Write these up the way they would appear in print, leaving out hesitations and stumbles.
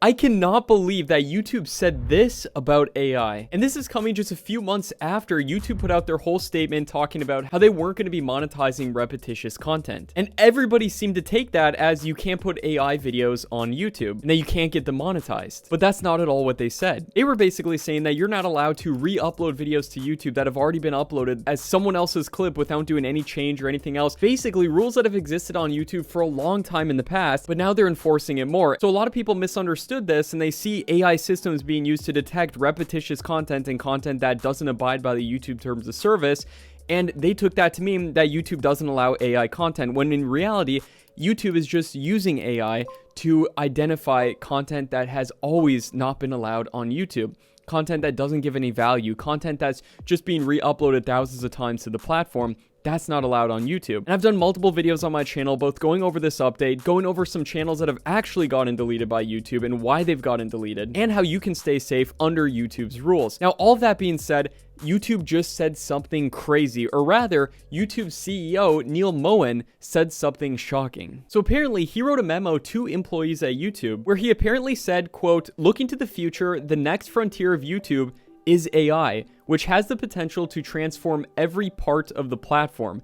I cannot believe that YouTube said this about AI. And this is coming just a few months after YouTube put out their whole statement talking about how they weren't going to be monetizing repetitious content. And everybody seemed to take that as you can't put AI videos on YouTube and that you can't get them monetized. But that's not at all what they said. They were basically saying that you're not allowed to re-upload videos to YouTube that have already been uploaded as someone else's clip without doing any change or anything else. Basically, rules that have existed on YouTube for a long time in the past, but now they're enforcing it more. So a lot of people misunderstood this and they see AI systems being used to detect repetitious content and content that doesn't abide by the YouTube terms of service, and they took that to mean that YouTube doesn't allow AI content, when in reality YouTube is just using AI to identify content that has always not been allowed on YouTube. Content that doesn't give any value, content that's just being re-uploaded thousands of times to the platform. That's not allowed on YouTube. And I've done multiple videos on my channel, both going over this update, going over some channels that have actually gotten deleted by YouTube and why they've gotten deleted, and how you can stay safe under YouTube's rules. Now, all of that being said, YouTube just said something crazy, or rather, YouTube's CEO, Neil Moen, said something shocking. So apparently, he wrote a memo to employees at YouTube where he apparently said, quote, "Looking to the future, the next frontier of YouTube is AI, which has the potential to transform every part of the platform."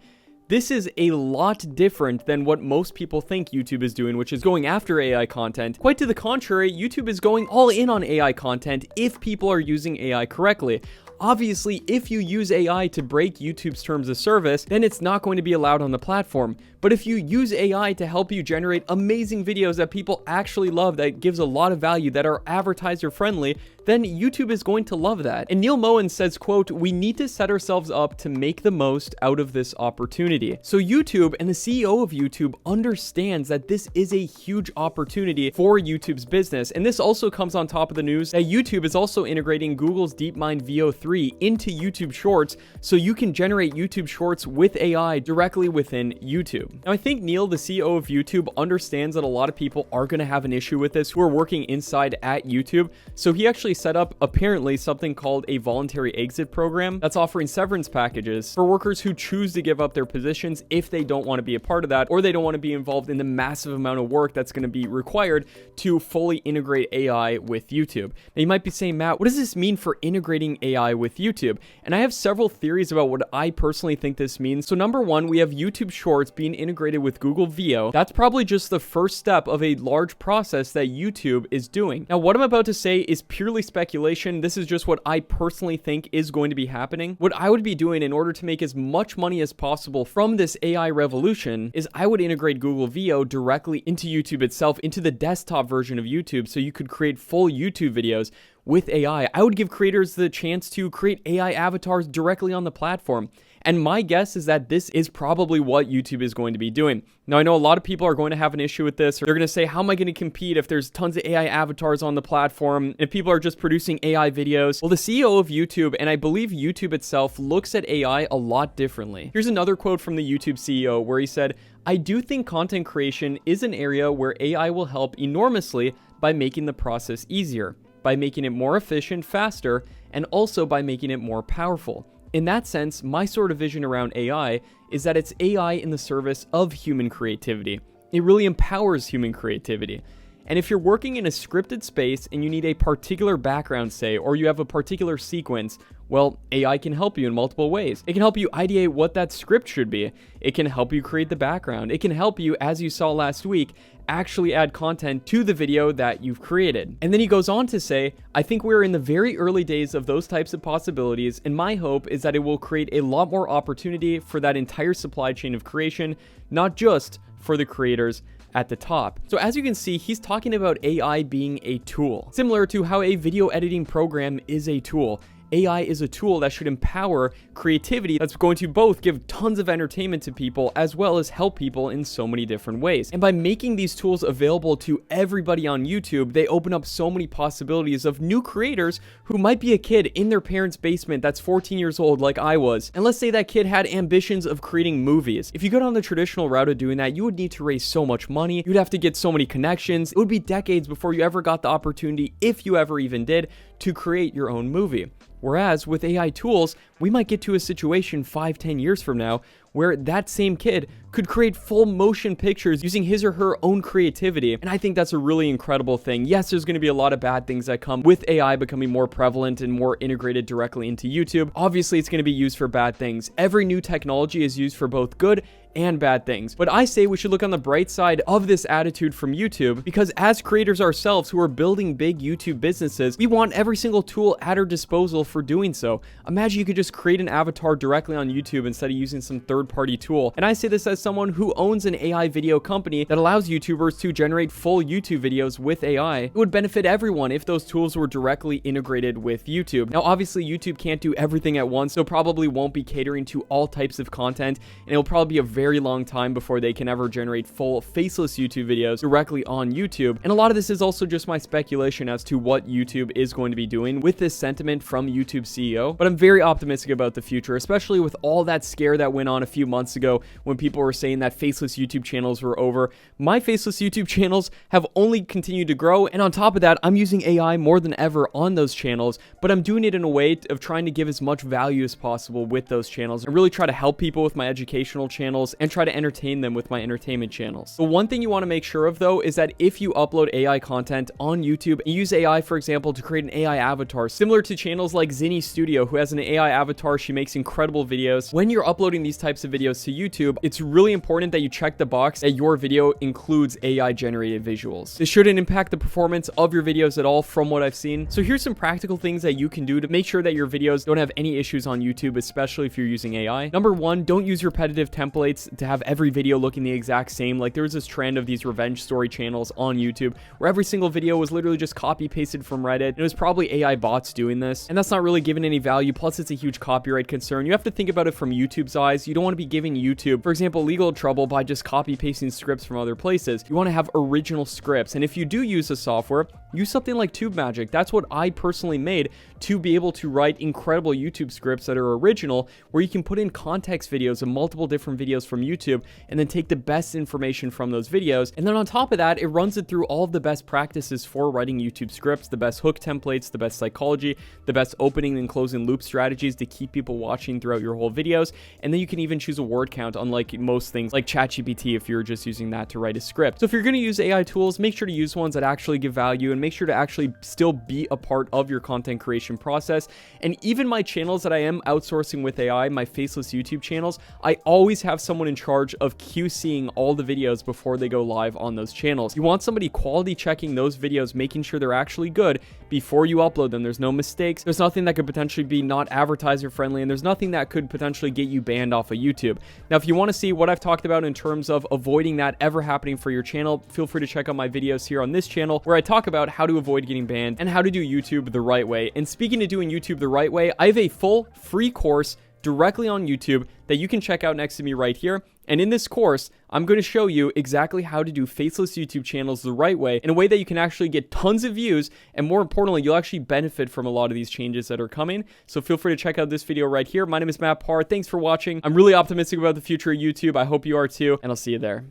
This is a lot different than what most people think YouTube is doing, which is going after AI content. Quite to the contrary, YouTube is going all in on AI content if people are using AI correctly. Obviously, if you use AI to break YouTube's terms of service, then it's not going to be allowed on the platform. But if you use AI to help you generate amazing videos that people actually love, that gives a lot of value, that are advertiser friendly, then YouTube is going to love that. And Neil Moen says, quote, "We need to set ourselves up to make the most out of this opportunity." So YouTube and the CEO of YouTube understands that this is a huge opportunity for YouTube's business. And this also comes on top of the news that YouTube is also integrating Google's DeepMind VO3 into YouTube Shorts, so you can generate YouTube Shorts with AI directly within YouTube. Now, I think Neil, the CEO of YouTube, understands that a lot of people are going to have an issue with this who are working inside at YouTube. So he actually set up apparently something called a voluntary exit program that's offering severance packages for workers who choose to give up their positions if they don't want to be a part of that, or they don't want to be involved in the massive amount of work that's going to be required to fully integrate AI with YouTube. Now, you might be saying, Matt, what does this mean for integrating AI with YouTube? And I have several theories about what I personally think this means. So number one, we have YouTube Shorts being integrated with Google VO. That's probably just the first step of a large process that YouTube is doing. Now, what I'm about to say is purely speculation. This is just what I personally think is going to be happening. What I would be doing in order to make as much money as possible from this AI revolution is I would integrate Google VO directly into YouTube itself, into the desktop version of YouTube, so you could create full YouTube videos with AI. I would give creators the chance to create AI avatars directly on the platform. And my guess is that this is probably what YouTube is going to be doing. Now, I know a lot of people are going to have an issue with this. They're going to say, how am I going to compete if there's tons of AI avatars on the platform, if people are just producing AI videos? Well, the CEO of YouTube, and I believe YouTube itself, looks at AI a lot differently. Here's another quote from the YouTube CEO where he said, "I do think content creation is an area where AI will help enormously by making the process easier, by making it more efficient, faster, and also by making it more powerful. In that sense, my sort of vision around AI is that it's AI in the service of human creativity. It really empowers human creativity. And if you're working in a scripted space and you need a particular background, say, or you have a particular sequence, well, AI can help you in multiple ways. It can help you ideate what that script should be. It can help you create the background. It can help you, as you saw last week, actually add content to the video that you've created." And then he goes on to say, "I think we're in the very early days of those types of possibilities, and my hope is that it will create a lot more opportunity for that entire supply chain of creation, not just for the creators at the top." So as you can see, he's talking about AI being a tool, similar to how a video editing program is a tool. AI is a tool that should empower creativity that's going to both give tons of entertainment to people as well as help people in so many different ways. And by making these tools available to everybody on YouTube, they open up so many possibilities of new creators who might be a kid in their parents' basement that's 14 years old like I was. And let's say that kid had ambitions of creating movies. If you go down the traditional route of doing that, you would need to raise so much money. You'd have to get so many connections. It would be decades before you ever got the opportunity, if you ever even did, to create your own movie. Whereas with AI tools, we might get to a situation 5-10 years from now where that same kid could create full motion pictures using his or her own creativity. And I think that's a really incredible thing. Yes, there's going to be a lot of bad things that come with AI becoming more prevalent and more integrated directly into YouTube. Obviously, it's going to be used for bad things. Every new technology is used for both good and bad things. But I say we should look on the bright side of this attitude from YouTube, because as creators ourselves who are building big YouTube businesses, we want every single tool at our disposal for doing so. Imagine you could just create an avatar directly on YouTube instead of using some third-party tool. And I say this as someone who owns an AI video company that allows YouTubers to generate full YouTube videos with AI. It would benefit everyone if those tools were directly integrated with YouTube. Now, obviously, YouTube can't do everything at once, so probably won't be catering to all types of content, and it'll probably be a very long time before they can ever generate full faceless YouTube videos directly on YouTube. And a lot of this is also just my speculation as to what YouTube is going to be doing with this sentiment from YouTube's CEO. But I'm very optimistic about the future, especially with all that scare that went on a few months ago when people were saying that faceless YouTube channels were over. My faceless YouTube channels have only continued to grow, and on top of that, I'm using AI more than ever on those channels, but I'm doing it in a way of trying to give as much value as possible with those channels and really try to help people with my educational channels and try to entertain them with my entertainment channels. But one thing you want to make sure of, though, is that if you upload AI content on YouTube and use AI, for example, to create an AI avatar, similar to channels like Zinni Studio, who has an AI avatar, she makes incredible videos. When you're uploading these types of videos to YouTube, it's really important that you check the box that your video includes AI generated visuals. This shouldn't impact the performance of your videos at all from what I've seen. So here's some practical things that you can do to make sure that your videos don't have any issues on YouTube, especially if you're using AI. Number one, don't use repetitive templates to have every video looking the exact same. Like, there was this trend of these revenge story channels on YouTube where every single video was literally just copy pasted from Reddit, and it was probably AI bots doing this, and that's not really giving any value. Plus, it's a huge copyright concern. You have to think about it from YouTube's eyes. You don't want to be giving YouTube, for example, legal trouble by just copy pasting scripts from other places. You want to have original scripts, and if you do use a software, use something like TubeMagic. That's what I personally made to be able to write incredible YouTube scripts that are original, where you can put in context videos of multiple different videos from YouTube and then take the best information from those videos. And then on top of that, it runs it through all of the best practices for writing YouTube scripts, the best hook templates, the best psychology, the best opening and closing loop strategies to keep people watching throughout your whole videos. And then you can even choose a word count, unlike most things like ChatGPT if you're just using that to write a script. So if you're going to use AI tools, make sure to use ones that actually give value and make sure to actually still be a part of your content creation process. And even my channels that I am outsourcing with AI, my faceless YouTube channels, I always have someone in charge of QCing all the videos before they go live on those channels. You want somebody quality checking those videos, making sure they're actually good before you upload them. There's no mistakes. There's nothing that could potentially be not advertiser friendly, and there's nothing that could potentially get you banned off of YouTube. Now, if you want to see what I've talked about in terms of avoiding that ever happening for your channel, feel free to check out my videos here on this channel where I talk about how to avoid getting banned and how to do YouTube the right way. And speaking of doing YouTube the right way, I have a full free course directly on YouTube that you can check out next to me right here. And in this course, I'm going to show you exactly how to do faceless YouTube channels the right way, in a way that you can actually get tons of views, and more importantly, you'll actually benefit from a lot of these changes that are coming. So feel free to check out this video right here. My name is Matt Parr. Thanks for watching. I'm really optimistic about the future of YouTube. I hope you are too, and I'll see you there.